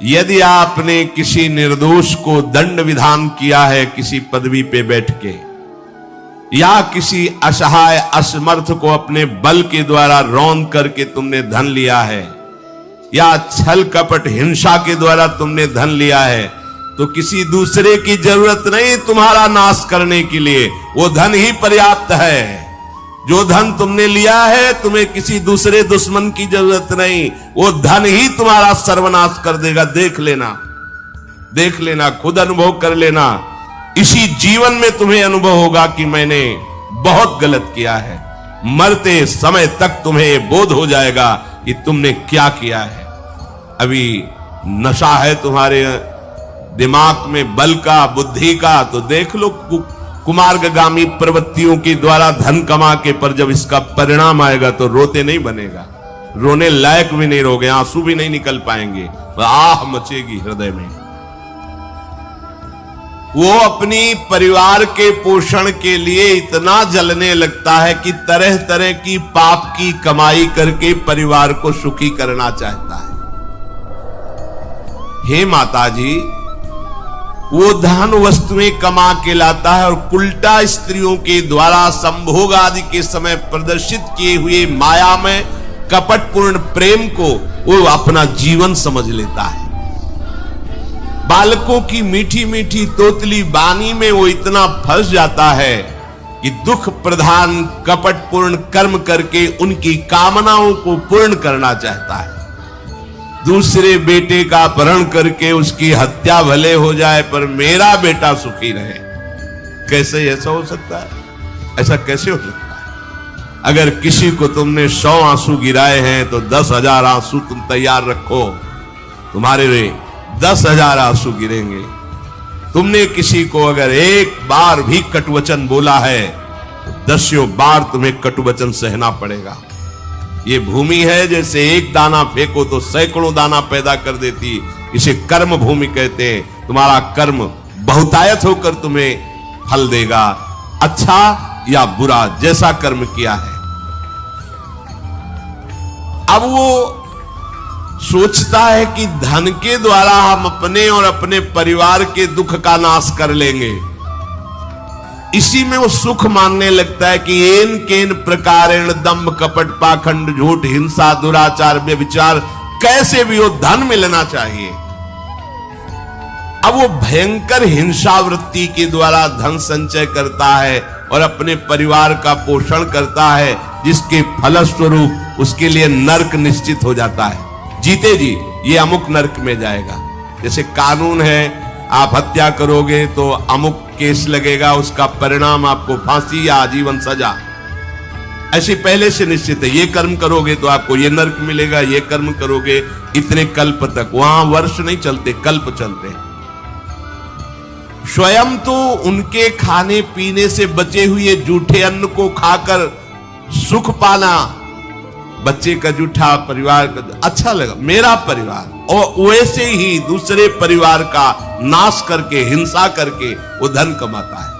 यदि आपने किसी निर्दोष को दंड विधान किया है किसी पदवी पे बैठ के, या किसी असहाय असमर्थ को अपने बल के द्वारा रौंद करके तुमने धन लिया है, या छल कपट हिंसा के द्वारा तुमने धन लिया है, तो किसी दूसरे की जरूरत नहीं तुम्हारा नाश करने के लिए, वो धन ही पर्याप्त है। जो धन तुमने लिया है तुम्हें किसी दूसरे दुश्मन की जरूरत नहीं, वो धन ही तुम्हारा सर्वनाश कर देगा। देख लेना, देख लेना, खुद अनुभव कर लेना। इसी जीवन में तुम्हें अनुभव होगा कि मैंने बहुत गलत किया है। मरते समय तक तुम्हें बोध हो जाएगा कि तुमने क्या किया है। अभी नशा है तुम्हारे दिमाग में बल का, बुद्धि का, तो देख लो कुमार्गामी प्रवृत्तियों के द्वारा धन कमा के, पर जब इसका परिणाम आएगा तो रोते नहीं बनेगा, रोने लायक भी नहीं रहोगे, आंसू भी नहीं निकल पाएंगे, आह मचेगी हृदय में। वो अपनी परिवार के पोषण के लिए इतना जलने लगता है कि तरह तरह की पाप की कमाई करके परिवार को सुखी करना चाहता है। हे माता जी, वो धन वस्तुएं कमा के लाता है और उल्टा स्त्रियों के द्वारा संभोग आदि के समय प्रदर्शित किए हुए माया में कपटपूर्ण प्रेम को वो अपना जीवन समझ लेता है। बालकों की मीठी मीठी तोतली बानी में वो इतना फंस जाता है कि दुख प्रधान कपटपूर्ण कर्म करके उनकी कामनाओं को पूर्ण करना चाहता है। दूसरे बेटे का अपहरण करके उसकी हत्या भले हो जाए पर मेरा बेटा सुखी रहे। कैसे ऐसा हो सकता है? ऐसा कैसे हो सकता है? अगर किसी को तुमने 100 आंसू गिराए हैं तो 10,000 आंसू तुम तैयार रखो, तुम्हारे 10,000 आंसू गिरेंगे। तुमने किसी को अगर एक बार भी कटुवचन बोला है तो 10 बार तुम्हें कटुवचन सहना पड़ेगा। ये भूमि है, जैसे एक दाना फेंको तो सैकड़ों दाना पैदा कर देती, इसे कर्म भूमि कहते हैं। तुम्हारा कर्म बहुतायत होकर तुम्हें फल देगा, अच्छा या बुरा, जैसा कर्म किया है। अब वो सोचता है कि धन के द्वारा हम अपने और अपने परिवार के दुख का नाश कर लेंगे। इसी में वो सुख मानने लगता है कि एन केन प्रकारेण दंभ कपट पाखंड झूठ हिंसा दुराचार व्यभिचार कैसे भी हो धन मिलना चाहिए। अब वो भयंकर हिंसा वृत्ति के द्वारा धन संचय करता है और अपने परिवार का पोषण करता है, जिसके फलस्वरूप उसके लिए नरक निश्चित हो जाता है। जीते जी ये अमुक नरक में जाएगा। जैसे कानून है, आप हत्या करोगे तो अमुक केस लगेगा, उसका परिणाम आपको फांसी या आजीवन सजा, ऐसे पहले से निश्चित है। ये कर्म करोगे तो आपको ये नरक मिलेगा, ये कर्म करोगे इतने कल्प तक। वहां वर्ष नहीं चलते, कल्प चलते। स्वयं तो उनके खाने पीने से बचे हुए जूठे अन्न को खाकर सुख पाना, बच्चे का जूठा, परिवार का अच्छा लगा, मेरा परिवार, और वैसे ही दूसरे परिवार का नाश करके हिंसा करके वो धन कमाता है।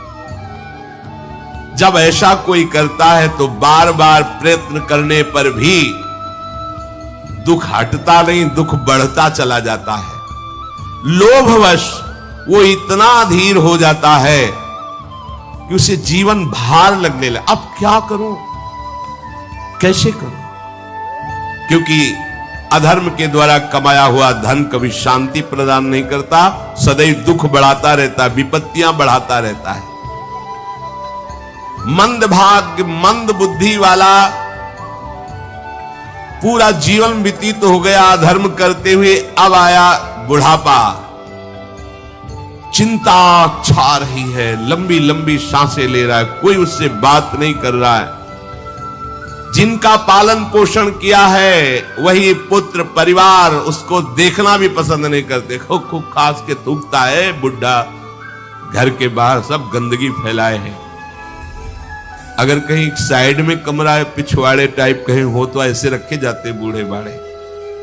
जब ऐसा कोई करता है तो बार बार प्रयत्न करने पर भी दुख हटता नहीं, दुख बढ़ता चला जाता है। लोभवश वो इतना अधीर हो जाता है कि उसे जीवन भार लगने लगा। अब क्या करूं, कैसे करूं? क्योंकि अधर्म के द्वारा कमाया हुआ धन कभी शांति प्रदान नहीं करता, सदैव दुख बढ़ाता रहता, विपत्तियां बढ़ाता रहता है। मंद भाग्य, मंद बुद्धि वाला पूरा जीवन व्यतीत हो गया अधर्म करते हुए, अब आया बुढ़ापा, चिंता छा रही है, लंबी लंबी सांसें ले रहा है, कोई उससे बात नहीं कर रहा है। जिनका पालन पोषण किया है वही पुत्र परिवार उसको देखना भी पसंद नहीं करते। खूब खूब खास के थूकता है बुढ़ा, घर के बाहर सब गंदगी फैलाए है। अगर कहीं साइड में कमरा पिछवाड़े टाइप कहीं हो तो ऐसे रखे जाते बूढ़े बाड़े,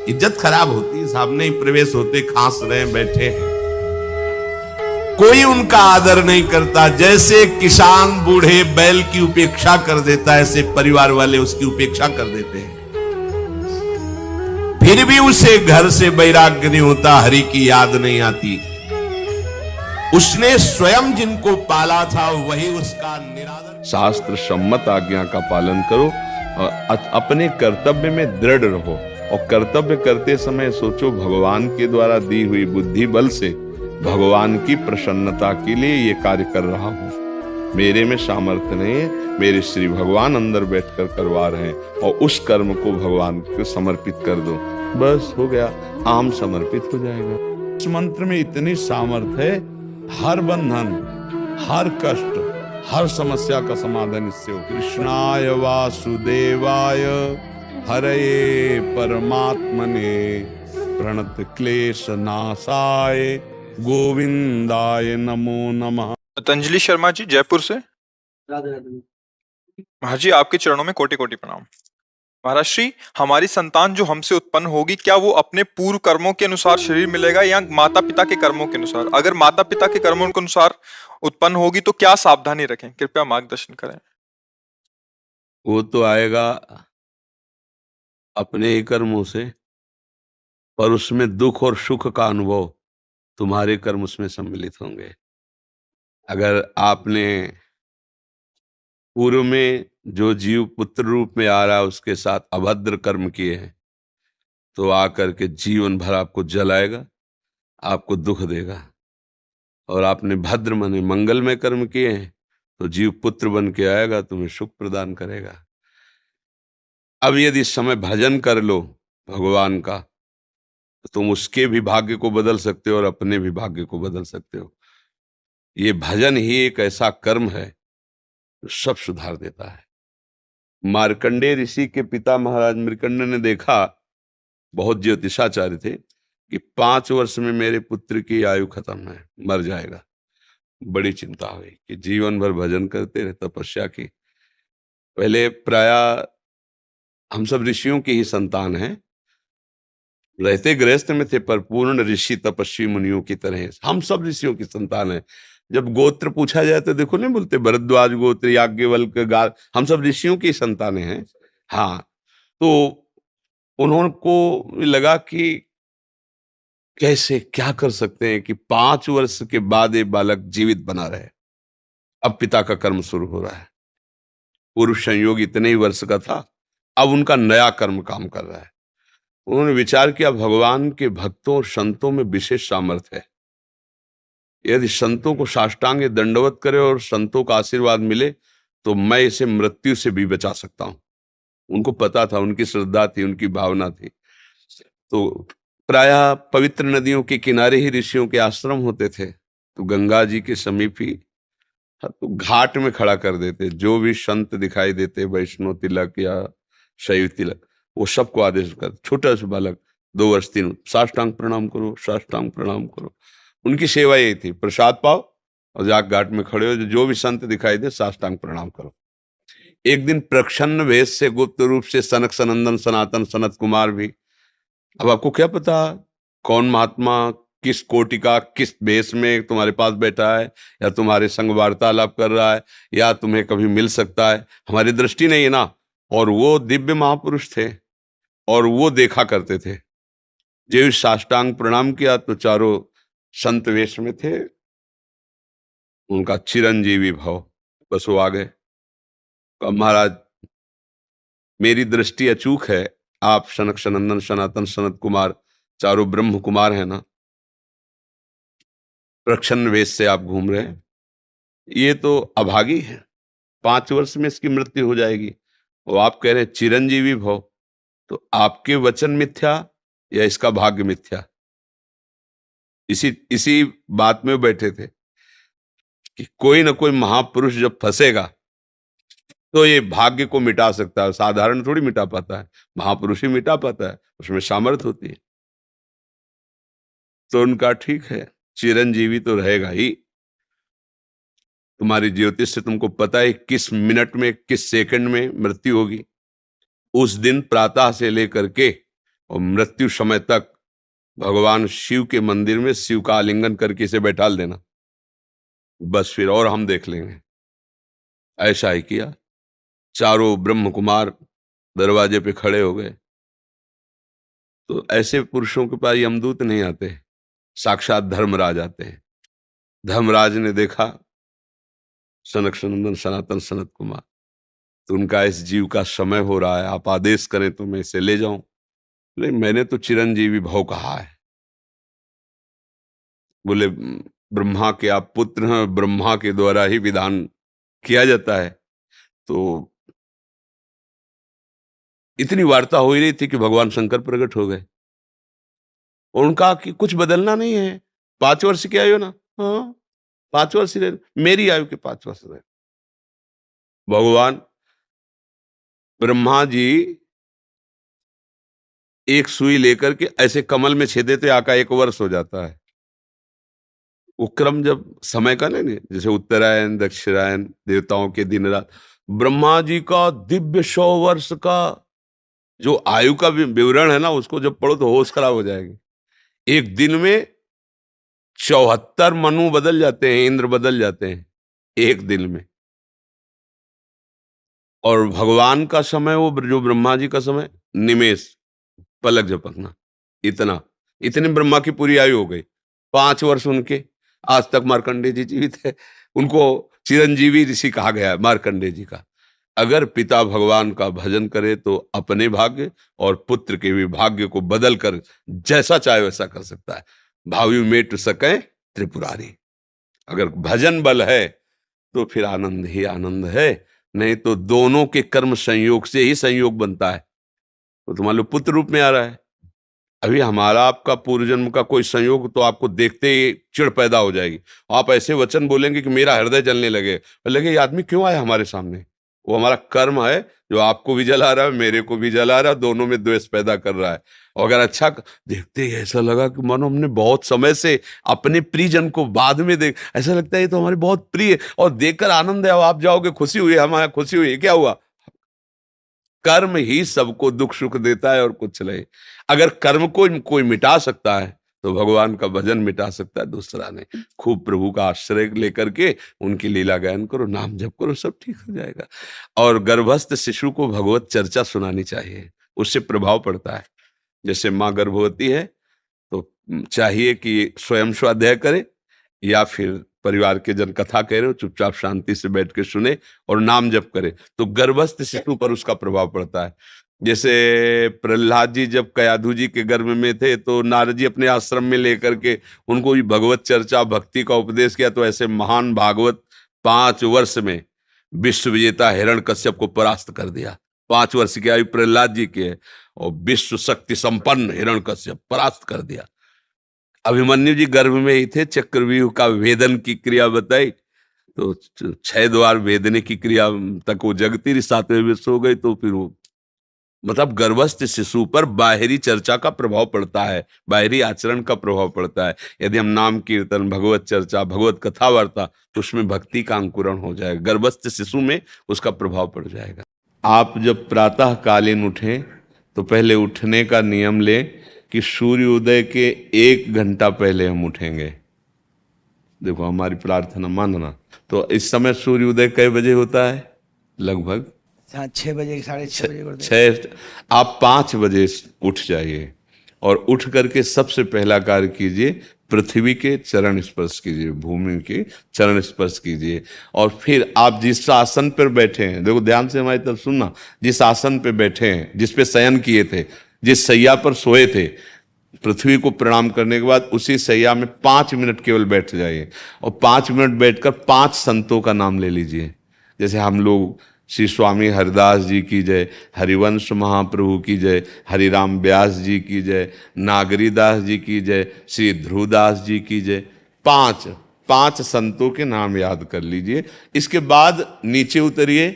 इज्जत खराब होती, सामने ही प्रवेश होते, खांस रहे बैठे हैं, कोई उनका आदर नहीं करता। जैसे किसान बूढ़े बैल की उपेक्षा कर देता है, ऐसे परिवार वाले उसकी उपेक्षा कर देते हैं। फिर भी उसे घर से वैराग्य नहीं होता, हरि की याद नहीं आती। उसने स्वयं जिनको पाला था वही उसका निरादर। शास्त्र सम्मत आज्ञा का पालन करो और अपने कर्तव्य में दृढ़ रहो, और कर्तव्य करते समय सोचो भगवान के द्वारा दी हुई बुद्धि बल से भगवान की प्रसन्नता के लिए ये कार्य कर रहा हूं। मेरे में सामर्थ्य नहीं है, मेरे श्री भगवान अंदर बैठकर करवा रहे हैं, और उस कर्म को भगवान को समर्पित कर दो, बस हो गया, आम समर्पित हो जाएगा। इस मंत्र में इतनी सामर्थ्य है, हर बंधन, हर कष्ट, हर समस्या का समाधान इससे हो। कृष्णाय वासुदेवाय हरये परमात्मने प्रणत क्लेश नाशाय गोविंदाय नमो नमः। पतंजलि शर्मा जी, जयपुर से। राधे राधे। महाराज जी, आपके चरणों में कोटि कोटि प्रणाम। महाराज श्री, हमारी संतान जो हमसे उत्पन्न होगी, क्या वो अपने पूर्व कर्मों के अनुसार शरीर मिलेगा या माता पिता के कर्मों के अनुसार? अगर माता पिता के कर्मों के अनुसार उत्पन्न होगी तो क्या सावधानी रखें? कृपया मार्गदर्शन करें। वो तो आएगा अपने ही कर्मों से, पर उसमें दुख और सुख का अनुभव तुम्हारे कर्म उसमें सम्मिलित होंगे। अगर आपने पूर्व में जो जीव पुत्र रूप में आ रहा है उसके साथ अभद्र कर्म किए हैं, तो आकर के जीवन भर आपको जलाएगा, आपको दुख देगा। और आपने भद्र माने मंगलमय कर्म किए हैं तो जीव पुत्र बन के आएगा, तुम्हें सुख प्रदान करेगा। अब यदि इस समय भजन कर लो भगवान का, तो तुम उसके भी भाग्य को बदल सकते हो और अपने भी भाग्य को बदल सकते हो। ये भजन ही एक ऐसा कर्म है जो सब सुधार देता है। मार्कंडेय ऋषि के पिता महाराज मृकंड ने देखा, बहुत ज्योतिषाचार्य थे, कि 5 वर्ष में मेरे पुत्र की आयु खत्म है, मर जाएगा। बड़ी चिंता हुई कि जीवन भर भजन करते रहे, तपस्या की। पहले प्राय हम सब ऋषियों की ही संतान हैं, रहते गृहस्थ में थे पर पूर्ण ऋषि तपस्वी मुनियों की तरह हम सब ऋषियों की संतान हैं। जब गोत्र पूछा जाए तो देखो नहीं बोलते भरद्वाज गोत्र, याज्ञवल्क, गार, हम सब ऋषियों की संतानें हैं। हाँ, तो उनको लगा कि कैसे क्या कर सकते हैं कि 5 वर्ष के बाद ये बालक जीवित बना रहे। अब पिता का कर्म शुरू हो रहा है। पूर्व संयोग इतने ही वर्ष का था, अब उनका नया कर्म काम कर रहा है। उन्होंने विचार किया, भगवान के भक्तों और संतों में विशेष सामर्थ्य है। यदि संतों को साष्टांग दंडवत करे और संतों का आशीर्वाद मिले तो मैं इसे मृत्यु से भी बचा सकता हूं। उनको पता था, उनकी श्रद्धा थी, उनकी भावना थी। तो प्रायः पवित्र नदियों के किनारे ही ऋषियों के आश्रम होते थे, तो गंगा जी के समीप ही तो घाट में खड़ा कर देते। जो भी संत दिखाई देते, वैष्णव तिलक या शैव तिलक, वो सबको आदेश कर, छोटा सा बालक 2 वर्ष 3, साष्टांग प्रणाम करो, साष्टांग प्रणाम करो। उनकी सेवा यही थी, प्रसाद पाओ और जाके घाट में खड़े हो, जो भी संत दिखाई दे साष्टांग प्रणाम करो। एक दिन प्रच्छन्न वेश से गुप्त रूप से सनक सनंदन सनातन सनत कुमार भी, अब आपको क्या पता कौन महात्मा किस कोटि का किस वेश में तुम्हारे पास बैठा है, या तुम्हारे संग वार्तालाप कर रहा है, या तुम्हें कभी मिल सकता है, हमारी दृष्टि नहीं है ना। और वो दिव्य महापुरुष थे और वो देखा करते थे। जो साष्टांग प्रणाम किया तो चारों संत वेश में थे, उनका चिरंजीवी भाव, बस वो आ गए। तो महाराज मेरी दृष्टि अचूक है, आप सनक सनंदन सनातन सनत कुमार चारों ब्रह्म कुमार हैं ना, प्रच्छन्न वेश से आप घूम रहे हैं, ये तो अभागी है, 5 वर्ष में इसकी मृत्यु हो जाएगी। और आप कह रहे हैं चिरंजीवी भव, तो आपके वचन मिथ्या या इसका भाग्य मिथ्या? इसी बात में बैठे थे कि कोई ना कोई महापुरुष जब फंसेगा तो ये भाग्य को मिटा सकता है, साधारण थोड़ी मिटा पाता है, महापुरुष ही मिटा पाता है, उसमें सामर्थ्य होती है। तो उनका ठीक है, चिरंजीवी तो रहेगा ही। तुम्हारी ज्योतिष से तुमको पता है किस मिनट में किस सेकंड में मृत्यु होगी। उस दिन प्रातः से लेकर के और मृत्यु समय तक भगवान शिव के मंदिर में शिव का आलिंगन करके इसे बैठाल देना, बस फिर और हम देख लेंगे। ऐसा ही किया। चारों ब्रह्म कुमार दरवाजे पे खड़े हो गए, तो ऐसे पुरुषों के पास यमदूत नहीं आते, साक्षात धर्मराज आते हैं। धर्मराज ने देखा सनक सनंदन सनातन सनत कुमार, तो उनका इस जीव का समय हो रहा है, आप आदेश करें तो मैं इसे ले जाऊं। बोले मैंने तो चिरंजीवी भव कहा है। बोले ब्रह्मा के आप पुत्र हैं, ब्रह्मा के द्वारा ही विधान किया जाता है। तो इतनी वार्ता हो ही रही थी कि भगवान शंकर प्रकट हो गए और उनका कि कुछ बदलना नहीं है, 5 वर्ष की आयु ना, हाँ 5 वर्ष रहे, मेरी आयु के 5 वर्ष रहे। भगवान ब्रह्मा जी एक सुई लेकर के ऐसे कमल में छेदे थे, आका 1 वर्ष हो जाता है। वो क्रम जब समय का नहीं, जैसे उत्तरायण दक्षिणायन देवताओं के दिन रात, ब्रह्मा जी का दिव्य 100 वर्ष का जो आयु का विवरण है ना, उसको जब पढ़ो तो होश खराब हो जाएगी। एक दिन में 74 मनु बदल जाते हैं, इंद्र बदल जाते हैं एक दिन में। और भगवान का समय, वो जो ब्रह्मा जी का समय, निमेष, पलक झपकना, इतने ब्रह्मा की पूरी आयु हो गई। 5 वर्ष उनके, आज तक मार्कंडेय जी जीवित है, उनको चिरंजीवी ऋषि कहा गया है मार्कंडेय जी का। अगर पिता भगवान का भजन करे तो अपने भाग्य और पुत्र के भी भाग्य को बदल कर जैसा चाहे वैसा कर सकता है। भावी मेट सके त्रिपुरारी। अगर भजन बल है तो फिर आनंद ही आनंद है, नहीं तो दोनों के कर्म संयोग से ही संयोग बनता है। तो तुम्हारे लो पुत्र रूप में आ रहा है, अभी हमारा आपका पूर्व जन्म का कोई संयोग तो आपको देखते ही चिढ़ पैदा हो जाएगी। आप ऐसे वचन बोलेंगे कि मेरा हृदय जलने लगे ये आदमी क्यों आया हमारे सामने। वो हमारा कर्म है जो आपको भी जला रहा है, मेरे को भी जला रहा है, दोनों में द्वेष पैदा कर रहा है। और अगर अच्छा देखते ही ऐसा लगा कि मानो हमने बहुत समय से अपने प्रियजन को बाद में देख, ऐसा लगता है ये तो हमारे बहुत प्रिय, और देखकर आनंद है, आप जाओगे खुशी हुई, हमारा खुशी हुई, क्या हुआ। कर्म ही सबको दुख सुख देता है और कुछ नहीं। अगर कर्म को कोई मिटा सकता है तो भगवान का भजन मिटा सकता है, दूसरा नहीं। खूब प्रभु का आश्रय लेकर के उनकी लीला गायन करो, नाम जप करो, सब ठीक हो जाएगा। और गर्भस्थ शिशु को भगवत चर्चा सुनानी चाहिए, उससे प्रभाव पड़ता है। जैसे माँ गर्भवती है तो चाहिए कि स्वयं स्वाध्याय करे या फिर परिवार के जन कथा कह रहे हो, चुपचाप शांति से बैठ के सुने और नाम जप करे, तो गर्भस्थ शिशु पर उसका प्रभाव पड़ता है। जैसे प्रहलाद जी जब कयाधु जी के गर्भ में थे तो नारद जी अपने आश्रम में लेकर के उनको भी भगवत चर्चा भक्ति का उपदेश किया। तो ऐसे महान भागवत 5 वर्ष में विश्व विजेता हिरण्यकश्यप को परास्त कर दिया। 5 वर्ष की आयु प्रहलाद जी की है और विश्व शक्ति संपन्न हिरण्यकश्यप परास्त कर दिया। अभिमन्यु जी गर्भ में ही थे, चक्रव्यूह का वेदन की क्रिया बताई तो 6 द्वार वेदने की क्रिया तक वो जगती रही, 7वें विश्व हो गई। तो फिर वो मतलब गर्भस्थ शिशु पर बाहरी चर्चा का प्रभाव पड़ता है, बाहरी आचरण का प्रभाव पड़ता है। यदि हम नाम कीर्तन, भगवत चर्चा, भगवत कथा वार्ता, तो उसमें भक्ति का अंकुरण हो जाएगा, गर्भस्थ शिशु में उसका प्रभाव पड़ जाएगा। आप जब प्रातः कालीन उठें तो पहले उठने का नियम लें कि सूर्योदय के 1 घंटा पहले हम उठेंगे। देखो हमारी प्रार्थना मानना। तो इस समय सूर्योदय कई बजे होता है? लगभग 6 बजे, 6:30 बजे। 6। आप 5 बजे उठ जाइए और उठ करके सबसे पहला कार्य कीजिए, पृथ्वी के चरण स्पर्श कीजिए, भूमि के चरण स्पर्श कीजिए। और फिर आप जिस आसन पर बैठे हैं, देखो ध्यान से हमारी तरफ सुनना, जिस आसन पे बैठे हैं, जिस पे शयन किए थे, जिस सैया पर सोए थे, पृथ्वी को प्रणाम करने के बाद उसी सैया में 5 मिनट केवल बैठ जाइए और 5 मिनट बैठकर 5 संतों का नाम ले लीजिए। जैसे हम लोग श्री स्वामी हरिदास जी की जय, हरिवंश महाप्रभु की जय, हरिराम व्यास जी की जय, नागरीदास जी की जय, श्री ध्रुवदास जी की जय, 5 संतों के नाम याद कर लीजिए। इसके बाद नीचे उतरिए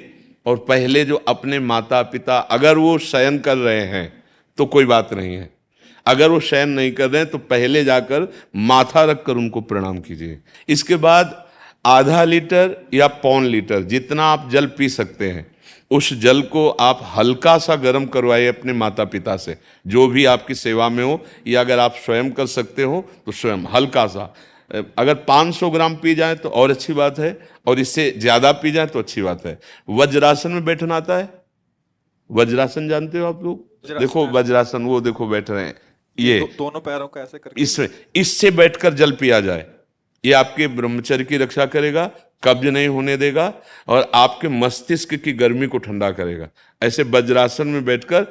और पहले जो अपने माता पिता, अगर वो शयन कर रहे हैं तो कोई बात नहीं है, अगर वो शयन नहीं कर रहे हैं तो पहले जाकर माथा रखकर उनको प्रणाम कीजिए। इसके बाद आधा लीटर या 1.25 लीटर जितना आप जल पी सकते हैं, उस जल को आप हल्का सा गर्म करवाइए अपने माता पिता से, जो भी आपकी सेवा में हो, या अगर आप स्वयं कर सकते हो तो स्वयं हल्का सा। अगर 500 ग्राम पी जाए तो और अच्छी बात है, और इससे ज्यादा पी जाए तो अच्छी बात है। वज्रासन में बैठना आता है? वज्रासन जानते हो आप लोग? देखो वज्रासन, वो देखो बैठ रहे हैं, ये दोनों पैरों को ऐसे करके इसमें इससे बैठकर जल पिया जाए। ये आपके ब्रह्मचर्य की रक्षा करेगा, कब्ज नहीं होने देगा और आपके मस्तिष्क की गर्मी को ठंडा करेगा। ऐसे वज्रासन में बैठकर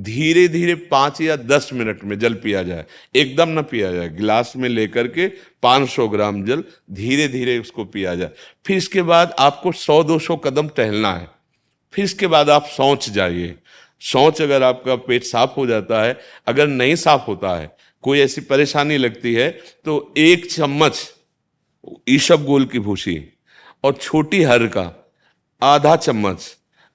धीरे धीरे 5 या 10 मिनट में जल पिया जाए, एकदम ना पिया जाए। गिलास में लेकर के 500 ग्राम जल धीरे धीरे उसको पिया जाए। फिर इसके बाद आपको 100-200 कदम टहलना है। फिर इसके बाद आप शौच जाइए। शौच अगर आपका पेट साफ हो जाता है, अगर नहीं साफ होता है, कोई ऐसी परेशानी लगती है, तो 1 चम्मच ईसबगोल की भूसी और छोटी हर का आधा चम्मच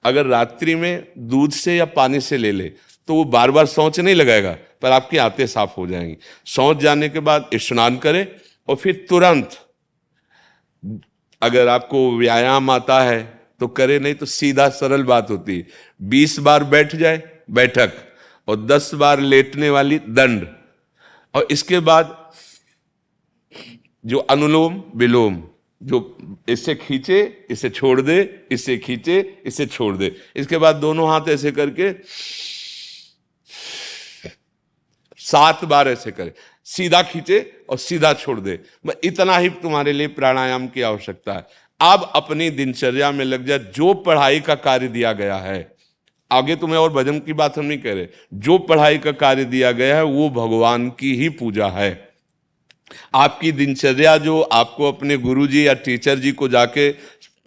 अगर रात्रि में दूध से या पानी से ले ले तो वो बार बार शौच नहीं लगाएगा, पर आपकी आंतें साफ हो जाएंगी। शौच जाने के बाद स्नान करें और फिर तुरंत, अगर आपको व्यायाम आता है तो करे, नहीं तो सीधा सरल बात होती है, 20 बार बैठ जाए बैठक और 10 बार लेटने वाली दंड। और इसके बाद जो अनुलोम विलोम, जो इससे खींचे इसे छोड़ दे, इससे खींचे इसे छोड़ दे। इसके बाद दोनों हाथ ऐसे करके 7 बार ऐसे करे, सीधा खींचे और सीधा छोड़ दे। इतना ही तुम्हारे लिए प्राणायाम की आवश्यकता है। अब अपनी दिनचर्या में लग जा। जो पढ़ाई का कार्य दिया गया है, आगे तुम्हें और भजन की बात हम नहीं कह रहे, जो पढ़ाई का कार्य दिया गया है वो भगवान की ही पूजा है। आपकी दिनचर्या जो आपको अपने गुरुजी या टीचर जी को जाके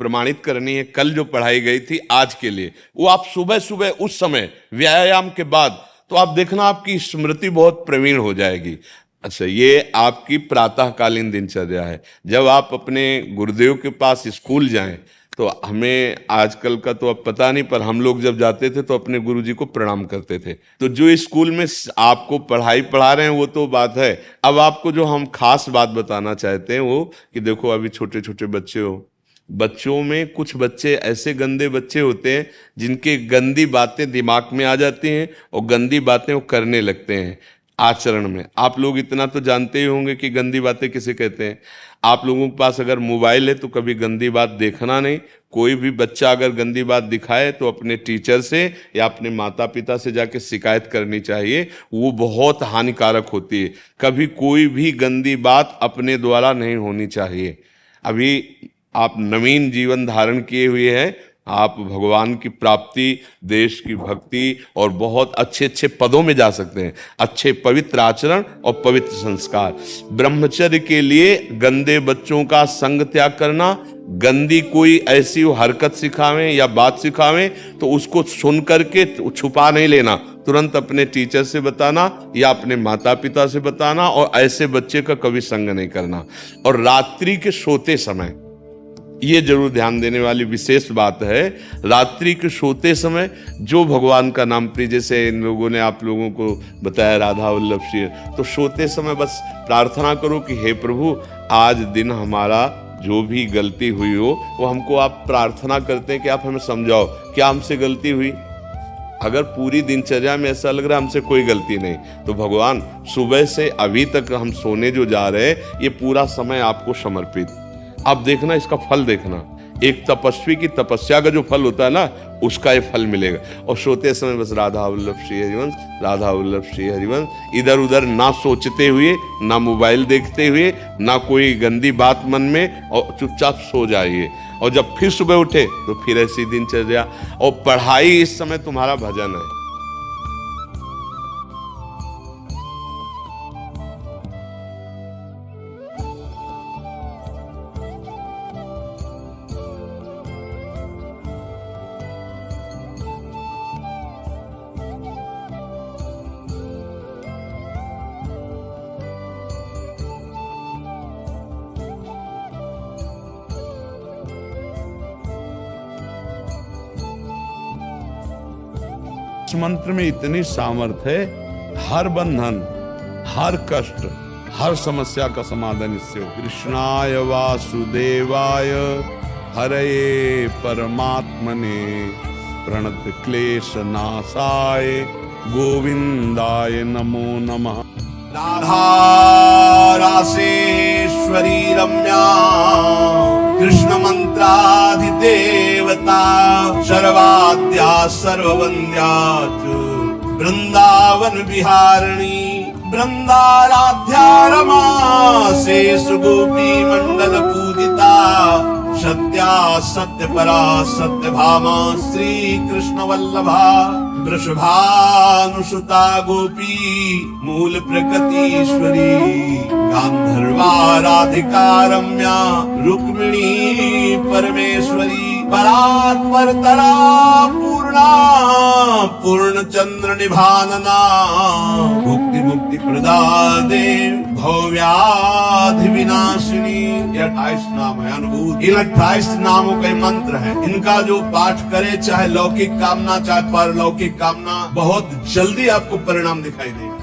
प्रमाणित करनी है, कल जो पढ़ाई गई थी आज के लिए, वो आप सुबह सुबह उस समय व्यायाम के बाद, तो आप देखना आपकी स्मृति बहुत प्रवीण हो जाएगी। अच्छा, ये आपकी प्रातःकालीन दिनचर्या है। जब आप अपने गुरुदेव के पास स्कूल जाएं, तो हमें आजकल का तो अब पता नहीं, पर हम लोग जब जाते थे तो अपने गुरुजी को प्रणाम करते थे। तो जो स्कूल में आपको पढ़ाई पढ़ा रहे हैं वो तो बात है, अब आपको जो हम खास बात बताना चाहते हैं वो कि देखो, अभी छोटे छोटे बच्चे हो, बच्चों में कुछ बच्चे ऐसे गंदे बच्चे होते हैं जिनके गंदी बातें दिमाग में आ जाती हैं और गंदी बातें वो करने लगते हैं आचरण में। आप लोग इतना तो जानते ही होंगे कि गंदी बातें किसे कहते हैं। आप लोगों के पास अगर मोबाइल है तो कभी गंदी बात देखना नहीं। कोई भी बच्चा अगर गंदी बात दिखाए तो अपने टीचर से या अपने माता पिता से जाके शिकायत करनी चाहिए, वो बहुत हानिकारक होती है। कभी कोई भी गंदी बात अपने द्वारा नहीं होनी चाहिए। अभी आप नवीन जीवन धारण किए हुए हैं, आप भगवान की प्राप्ति, देश की भक्ति और बहुत अच्छे अच्छे पदों में जा सकते हैं। अच्छे पवित्र आचरण और पवित्र संस्कार। ब्रह्मचर्य के लिए गंदे बच्चों का संग त्याग करना, गंदी कोई ऐसी हरकत सिखावें या बात सिखावें तो उसको सुन करके छुपा नहीं लेना, तुरंत अपने टीचर से बताना या अपने माता पिता से बताना, और ऐसे बच्चे का कभी संग नहीं करना। और रात्रि के सोते समय ये जरूर ध्यान देने वाली विशेष बात है, रात्रि के सोते समय जो भगवान का नाम प्रिय, जैसे इन लोगों ने आप लोगों को बताया राधा वल्लभ श्री, तो सोते समय बस प्रार्थना करो कि हे प्रभु, आज दिन हमारा जो भी गलती हुई हो वो हमको आप प्रार्थना करते हैं कि आप हमें समझाओ क्या हमसे गलती हुई। अगर पूरी दिनचर्या में ऐसा लग रहा है हमसे कोई गलती नहीं, तो भगवान सुबह से अभी तक हम सोने जो जा रहे हैं ये पूरा समय आपको समर्पित। आप देखना, इसका फल देखना, एक तपस्वी की तपस्या का जो फल होता है ना, उसका ये फल मिलेगा। और सोते समय बस राधा वल्लभ श्री हरिवंश, राधा वल्लभ श्री हरिवंश, इधर उधर ना सोचते हुए, ना मोबाइल देखते हुए, ना कोई गंदी बात मन में, और चुपचाप सो जाइए। और जब फिर सुबह उठे तो फिर ऐसी दिनचर्या। और पढ़ाई इस समय तुम्हारा भजन है। इस मंत्र में इतनी सामर्थ्य है, हर बंधन, हर कष्ट, हर समस्या का समाधान इससे हो। कृष्णाय वासुदेवाय हरये परमात्मने प्रणत क्लेश नाशाय गोविंदाय नमो नमः। राधा रासेश्वरी रम्या कृष्ण मंत्राधिदेवता सर्वाद्या सर्ववन्द्या च वृंदावन विहारिणी वृंदाराध्या रमा शेष गोपी मंडल पूजिता सत्या सत्य परा सत्य भामा श्री कृष्ण वल्लभा वृषभानुसुता गोपी मूल प्रकृतीश्वरी गांधर्वा राधिका रम्या रुक्मिणी परमेश्वरी परात् परतरा पूर्णा पूर्ण चंद्र निभानना मुक्ति मुक्ति प्रदा देव भव्याधि विनाशिनी। ये 28 नाम है अनुभूत। इन 28 नामों के मंत्र है, इनका जो पाठ करे चाहे लौकिक कामना चाहे परलौकिक कामना बहुत जल्दी आपको परिणाम दिखाई देगा।